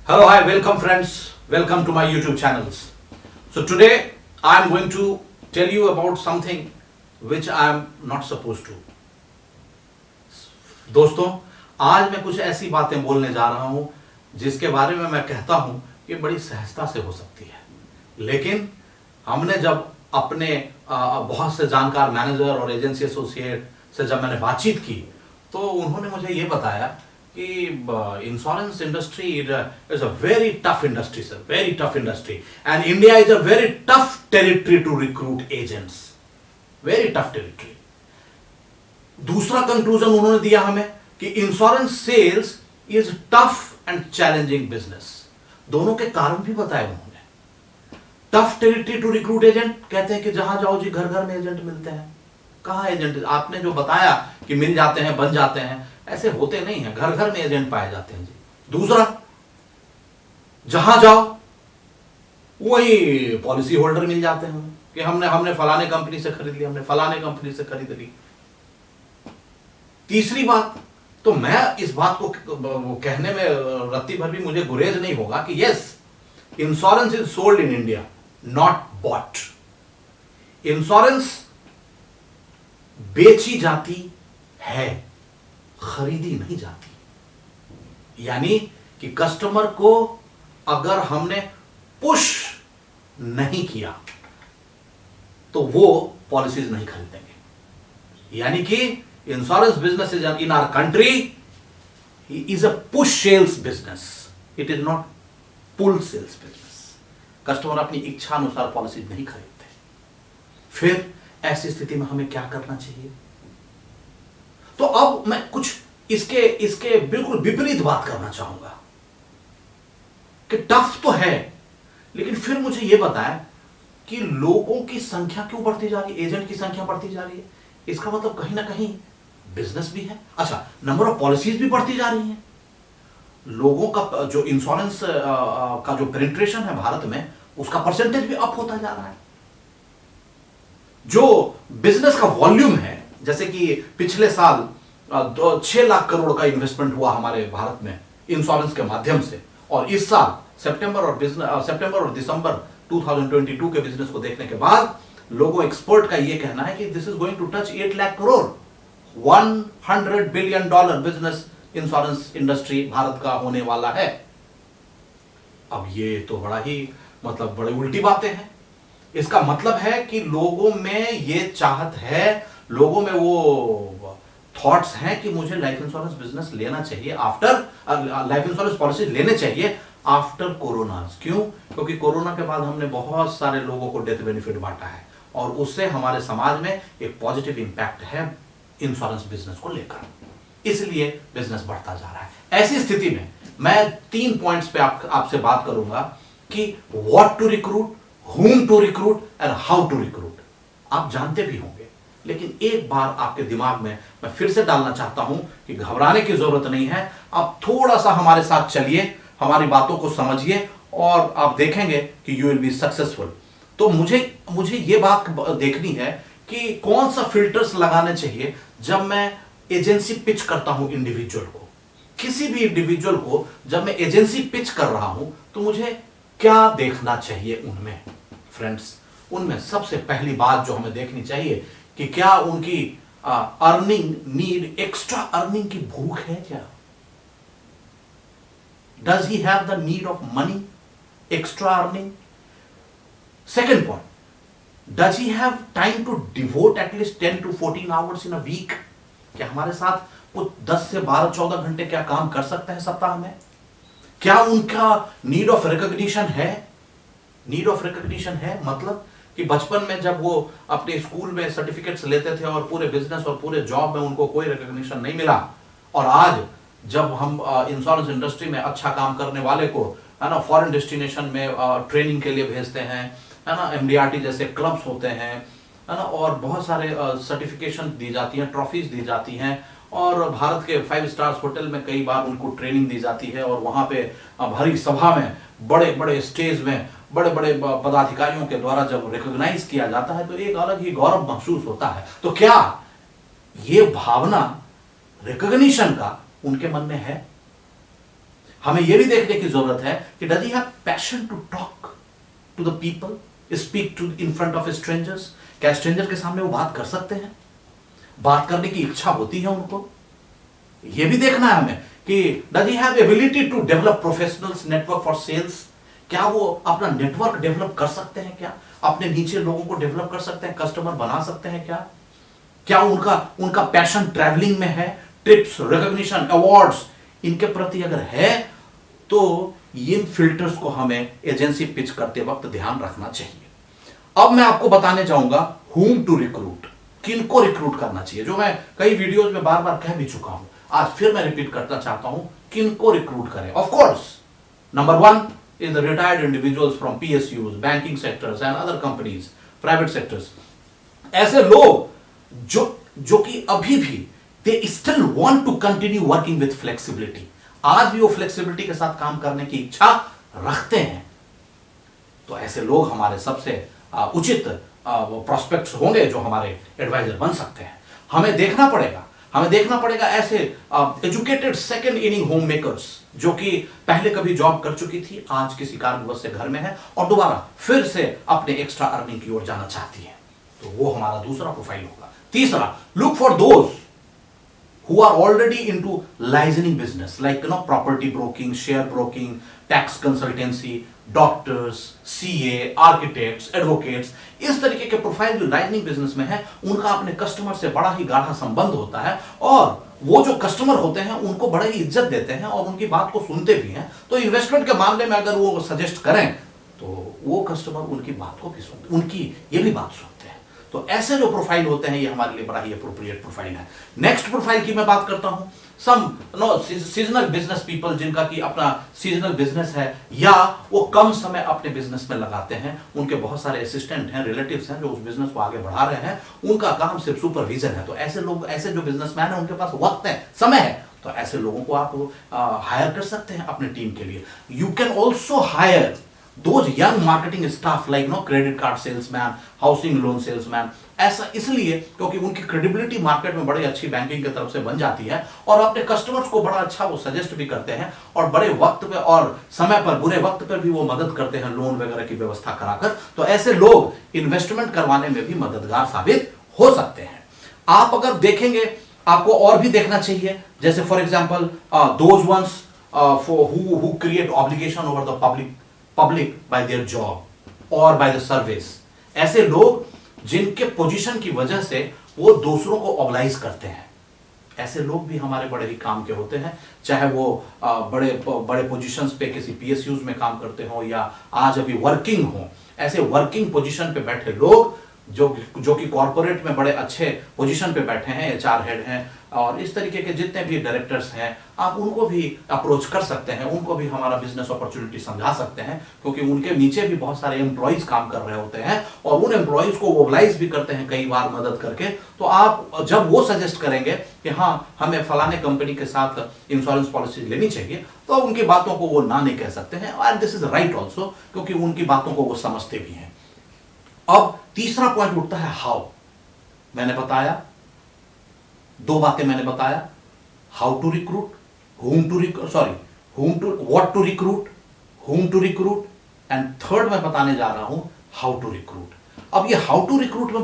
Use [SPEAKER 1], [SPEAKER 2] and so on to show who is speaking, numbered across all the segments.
[SPEAKER 1] Hello, hi, welcome friends. Welcome to my YouTube channels. So today I am going to tell you about something which I am not supposed to. दोस्तों, आज मैं कुछ ऐसी बातें बोलने जा रहा हूं जिसके बारे में मैं कहता हूं कि बड़ी सहजता से हो सकती है, लेकिन हमने जब अपने बहुत से जानकार मैनेजर और एजेंसी एसोसिएट से जब मैंने बातचीत की तो उन्होंने मुझे ये बताया कि insurance industry is a very tough industry sir, very tough industry, and India is a very tough territory to recruit agents, very tough territory. दूसरा कंक्लूजन उन्होंने दिया हमें कि insurance sales is tough and challenging business. दोनों के कारण भी बताए उन्होंने। Tough territory to recruit agent कहते हैं कि जहां जाओ जी घर घर में एजेंट मिलते हैं। कहां एजेंट? आपने जो बताया कि मिल जाते हैं, बन जाते हैं, ऐसे होते नहीं हैं, घर घर में एजेंट पाए जाते हैं जी। दूसरा, जहां जाओ वही पॉलिसी होल्डर मिल जाते हैं कि हमने फलाने कंपनी से खरीद लिया, हमने फलाने कंपनी से खरीद ली। तीसरी बात, तो मैं इस बात को कहने में रत्ती भर भी मुझे गुरेज नहीं होगा कि yes, insurance is sold in India, not bought. Insurance बेची जाती है, खरीदी नहीं जाती। यानी कि कस्टमर को अगर हमने पुश नहीं किया तो वो पॉलिसीज नहीं खरीदेंगे। यानी कि insurance business is in our country is a push sales business, it is not pull sales business. Customer अपनी इच्छा अनुसार पॉलिसीज नहीं खरीदते। फिर ऐसी स्थिति में हमें क्या करना चाहिए? तो अब मैं कुछ इसके बिल्कुल विपरीत बात करना चाहूंगा कि टफ तो है, लेकिन फिर मुझे यह बताएं कि लोगों की संख्या क्यों बढ़ती जा रही है, एजेंट की संख्या बढ़ती जा रही है। इसका मतलब कहीं ना कहीं बिजनेस भी है। अच्छा, नंबर ऑफ पॉलिसीज भी बढ़ती जा रही हैं। लोगों का जो इंश्योरेंस का जो पेनिट्रेशन है भारत में, उसका परसेंटेज भी अप होता जा रहा है। जो बिजनेस का वॉल्यूम है, जैसे कि पिछले साल 6 लाख करोड़ का इन्वेस्टमेंट हुआ हमारे भारत में इंश्योरेंस के माध्यम से, और इस साल सितंबर और दिसंबर 2022 के बिजनेस को देखने के बाद लोगों एक्सपर्ट का यह कहना है कि this is going to touch 8 lakh crore, $100 billion business insurance industry Bharat का होने वाला है। अब ये तो बड़ा ही बड़ी उल्टी बातें हैं। इसका मतलब है कि लोगों में ये चाहत है, लोगों में वो थॉट्स हैं कि मुझे लाइफ इंश्योरेंस बिजनेस लेना चाहिए आफ्टर, लाइफ इंश्योरेंस पॉलिसी लेने चाहिए आफ्टर कोरोना। क्यों? क्योंकि कोरोना के बाद हमने बहुत सारे लोगों को डेथ बेनिफिट बांटा है और उससे हमारे समाज में एक पॉजिटिव इंपैक्ट है इंश्योरेंस बिजनेस को लेकर, इसलिए बिजनेस बढ़ता जा रहा है। ऐसी स्थिति में मैं 3 पॉइंट्स पे आपसे बात करूंगा कि what to recruit, whom to recruit and how to recruit। आप जानते भी होंगे, लेकिन एक बार आपके दिमाग में मैं फिर से डालना चाहता हूं कि घबराने की जरूरत नहीं है। आप थोड़ा सा हमारे साथ चलिए, हमारी बातों को समझिए और आप देखेंगे कि यू विल बी सक्सेसफुल। तो मुझे ये बात देखनी है कि कौन सा फिल्टर्स लगाने चाहिए जब मैं एजेंसी पिच करता हूं इंडिविजुअल को। किसी भी इंडिविजुअल को जब मैं एजेंसी पिच कर रहा हूं तो मुझे क्या देखना चाहिए उनमें? फ्रेंड्स, उनमें सबसे पहली बात जो हमें देखनी चाहिए कि क्या उनकी अर्निंग नीड, एक्स्ट्रा अर्निंग की भूख है क्या? Does he have the need of money, extra earning? Second point, does he have time to devote at least 10 to 14 hours in a week? क्या हमारे साथ वो 10 से 12-14 घंटे क्या काम कर सकते हैं सप्ताह में? क्या उनका नीड ऑफ रिकॉग्निशन है? नीड ऑफ रिकॉग्निशन है मतलब कि बचपन में जब वो अपने स्कूल में सर्टिफिकेट्स लेते थे और पूरे बिजनेस और पूरे जॉब में उनको कोई रिकॉग्निशन नहीं मिला, और आज जब हम इंश्योरेंस इंडस्ट्री में अच्छा काम करने वाले को, है ना, फॉरेन डेस्टिनेशन में ट्रेनिंग के लिए भेजते हैं, है ना, MDRT जैसे क्लब्स होते हैं, है ना, और बहुत सारे सर्टिफिकेशन दी जाती हैं, ट्रॉफीज दी जाती हैं, और भारत के 5 स्टार्स होटल में कई बार उनको ट्रेनिंग दी जाती है, और वहां पे भरी सभा में, बड़े बड़े स्टेज में, बड़े बड़े पदाधिकारियों के द्वारा जब रिकॉग्नाइज किया जाता है तो एक अलग ही गौरव महसूस होता है। तो क्या ये भावना रिकॉग्निशन का उनके मन में है? हमें यह भी देखने की जरूरत है कि does he have passion to talk to the people, speak to in front of strangers. क्या स्ट्रेंजर के सामने वो बात कर सकते हैं, बात करने की इच्छा होती है उनको? यह भी देखना है हमें कि does he have ability to develop professionals network for sales. क्या वो अपना नेटवर्क डेवलप कर सकते हैं, क्या अपने नीचे लोगों को डेवलप कर सकते हैं, कस्टमर बना सकते हैं? क्या उनका पैशन ट्रैवलिंग में है, ट्रिप्स, रिकॉग्निशन, अवार्ड्स, इनके प्रति अगर है तो इन फिल्टर्स को हमें एजेंसी पिच करते वक्त ध्यान रखना चाहिए। अब मैं आपको बताने जाऊंगा whom टू रिक्रूट, किनको रिक्रूट करना चाहिए, जो मैं कई वीडियोस में बार बार कह भी चुका हूं। आज फिर मैं रिपीट करना चाहता हूं, किनको रिक्रूट करें। Of course number 1 is the retired individuals from PSUs, banking sectors and other companies, private sectors। ऐसे लोग जो कि अभी भी they still want to continue working with flexibility, आज भी वो फ्लेक्सिबिलिटी के साथ काम करने की इच्छा रखते हैं, तो ऐसे लोग हमारे सबसे उचित प्रोस्पेक्ट्स होंगे जो हमारे एडवाइजर बन सकते हैं। हमें देखना पड़ेगा ऐसे educated second inning home makers जो कि पहले कभी जॉब कर चुकी थी, आज किसी कारणवश से घर में है और दोबारा फिर से अपने एक्स्ट्रा अर्निंग की ओर जाना चाहती है, तो वो हमारा दूसरा प्रोफाइल होगा। तीसरा, look for those who are already into licensing business like property broking, share broking, tax consultancy, doctors, CA, architects, advocates। इस तरीके के प्रोफाइल जो लाइजनिंग बिजनेस में है उनका अपने कस्टमर से बड़ा ही गाढ़ा संबंध होता है और वो जो कस्टमर होते हैं उनको बड़ा ही इज्जत देते हैं और उनकी बात को सुनते भी हैं। तो इन्वेस्टमेंट के मामले में अगर वो सजेस्ट करें तो वो कस्टमर उनकी बात को भी सुनते, उनकी ये भी बात सुनते हैं। तो ऐसे जो प्रोफाइल होते हैं ये हमारे लिए बड़ा ही अप्रोप्रिएट प्रोफाइल है। नेक्स्ट प्रोफाइल की मैं बात करता हूं, सम सीजनल बिजनेस पीपल जिनका कि अपना सीजनल बिजनेस है या वो कम समय अपने बिजनेस में लगाते हैं, उनके बहुत सारे असिस्टेंट हैं, रिलेटिव्स हैं जो उस बिजनेस को आगे बढ़ा रहे हैं, उनका काम सिर्फ सुपरविजन है। तो ऐसे लोग, ऐसे जो बिजनेसमैन है उनके पास वक्त है, समय है, तो ऐसे लोगों को आप हायर कर सकते हैं अपने टीम के लिए। You can also hire those young marketing staff like credit card salesman, housing loan salesman। ऐसा इसलिए क्योंकि उनकी क्रेडिबिलिटी मार्केट में बड़ी अच्छी बैंकिंग की तरफ से बन जाती है और अपने कस्टमर्स को बड़ा अच्छा वो सजेस्ट भी करते हैं और बड़े वक्त पे और समय पर, बुरे वक्त पर भी वो मदद करते हैं लोन वगैरह की व्यवस्था कराकर। तो ऐसे लोग इन्वेस्टमेंट करवाने में भी मददगार साबित हो सकते हैं। आप अगर देखेंगे, आपको और भी देखना चाहिए, जैसे for example those ones who create obligation over the public bye their job और बाय द सर्विस। ऐसे लोग जिनके पोजीशन की वजह से वो दूसरों को ऑब्लाइज करते हैं, ऐसे लोग भी हमारे बड़े ही काम के होते हैं, चाहे वो बड़े पोजीशंस पे किसी पीएसयूज में काम करते हो या आज अभी वर्किंग हो। ऐसे वर्किंग पोजीशन पे बैठे लोग जो कि कॉर्पोरेट में बड़े अच्छे पोजीशन पे बैठे हैं, एचआर हेड हैं और इस तरीके के जितने भी डायरेक्टर्स हैं, आप उनको भी अप्रोच कर सकते हैं, उनको भी हमारा बिजनेस अपॉर्चुनिटी समझा सकते हैं, क्योंकि उनके नीचे भी बहुत सारे एम्प्लॉइज काम कर रहे होते हैं और उन एम्प्लॉइज को मोबिलाइज भी करते हैं कई बार मदद करके। तो आप जब वो सजेस्ट करेंगे कि हाँ हमें फलाने कंपनी के साथ इंश्योरेंस पॉलिसी लेनी चाहिए, तो उनकी बातों को वो ना नहीं कह सकते हैं और दिस इज राइट ऑल्सो, क्योंकि उनकी बातों को वो समझते भी हैं। अब तीसरा पॉइंट उठता है हाउ। मैंने बताया, दो बातें मैंने बताया, how to recruit, what to recruit, whom to recruit and third मैं बताने जा रहा हूं हाउ टू रिक्रूट। अब ये हाउ टू रिक्रूट में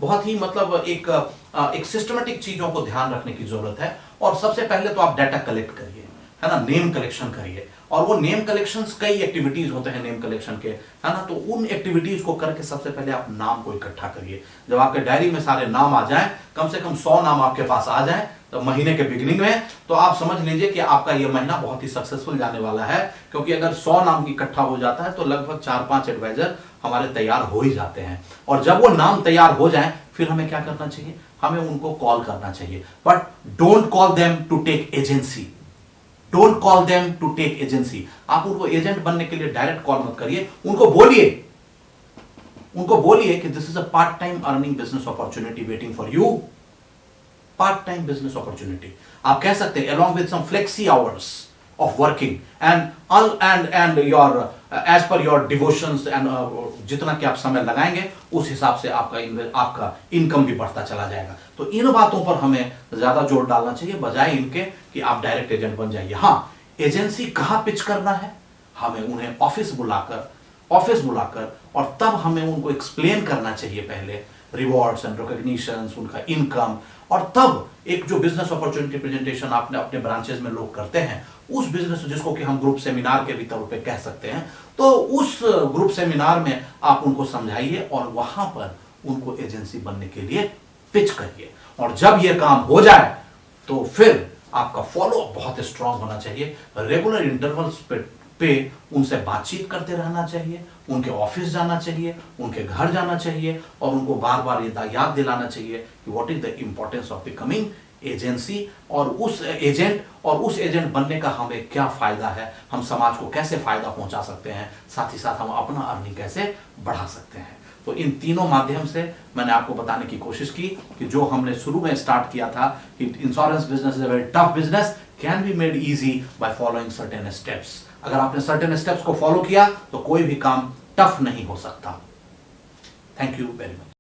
[SPEAKER 1] बहुत ही मतलब एक सिस्टमेटिक चीजों को ध्यान रखने की जरूरत है। और सबसे पहले तो आप डाटा कलेक्ट करिए, है ना, नेम कलेक्शन करिए। और वो नेम कलेक्शंस, कई एक्टिविटीज होते हैं नेम कलेक्शन के, है ना, तो उन एक्टिविटीज को करके सबसे पहले आप नाम को इकट्ठा करिए। जब आपके डायरी में सारे नाम आ जाएं, कम से कम 100 नाम आपके पास आ जाएं तो महीने के बिगिनिंग में, तो आप समझ लीजिए कि आपका ये महीना बहुत ही सक्सेसफुल जाने वाला है। क्योंकि अगर 100 नाम इकट्ठा हो जाता है तो लगभग 4-5 एडवाइजर हमारे तैयार हो ही जाते हैं। और जब वो नाम तैयार हो जाए फिर हमें क्या करना चाहिए, हमें उनको कॉल करना चाहिए। But don't call them to take agency, don't call them to take agency. आप उनको एजेंट बनने के लिए डायरेक्ट कॉल मत करिए, उनको बोलिए कि this is a part time earning business opportunity waiting for you, part time business opportunity. आप कह सकते हैं along with some flexi hours of working and your as per your devotions and जितना कि आप समय लगाएंगे उस हिसाब से आपका इनकम भी बढ़ता चला जाएगा। तो इन बातों पर हमें ज्यादा जोर डालना चाहिए बजाय इनके कि आप डायरेक्ट एजेंट बन जाइए। हाँ, एजेंसी कहां पिच करना है, हमें उन्हें ऑफिस बुलाकर और तब हमें उनको एक्सप्लेन करना चाहिए पहले रिवॉर्ड्स एंड रिकॉग्निशंस, उनका इनकम, और तब एक जो बिजनेस अपॉर्चुनिटी प्रेजेंटेशन आपने अपने ब्रांचेस में लोग करते हैं, उस बिजनेस जिसको कि हम ग्रुप सेमिनार के भी तौर पे कह सकते हैं, तो उस ग्रुप सेमिनार में आप उनको समझाइए और वहां पर उनको एजेंसी बनने के लिए पिच करिए। और जब यह काम हो जाए तो फिर आपका फॉलो अप बहुत स्ट्रांग होना चाहिए, रेगुलर इंटरवल्स पे उनसे बातचीत करते रहना चाहिए, उनके ऑफिस जाना चाहिए, उनके घर जाना चाहिए और उनको बार बार ये याद दिलाना चाहिए कि what is the importance of becoming agency और उस एजेंट बनने का हमें क्या फायदा है, हम समाज को कैसे फायदा पहुंचा सकते हैं, साथ ही साथ हम अपना अर्निंग कैसे बढ़ा सकते हैं। तो इन तीनों माध्यम से मैंने आपको बताने की कोशिश की कि जो हमने शुरू में स्टार्ट किया था कि insurance business is a very tough business, can be made easy by following certain steps. अगर आपने सर्टेन स्टेप्स को फॉलो किया तो कोई भी काम टफ नहीं हो सकता। Thank you very much.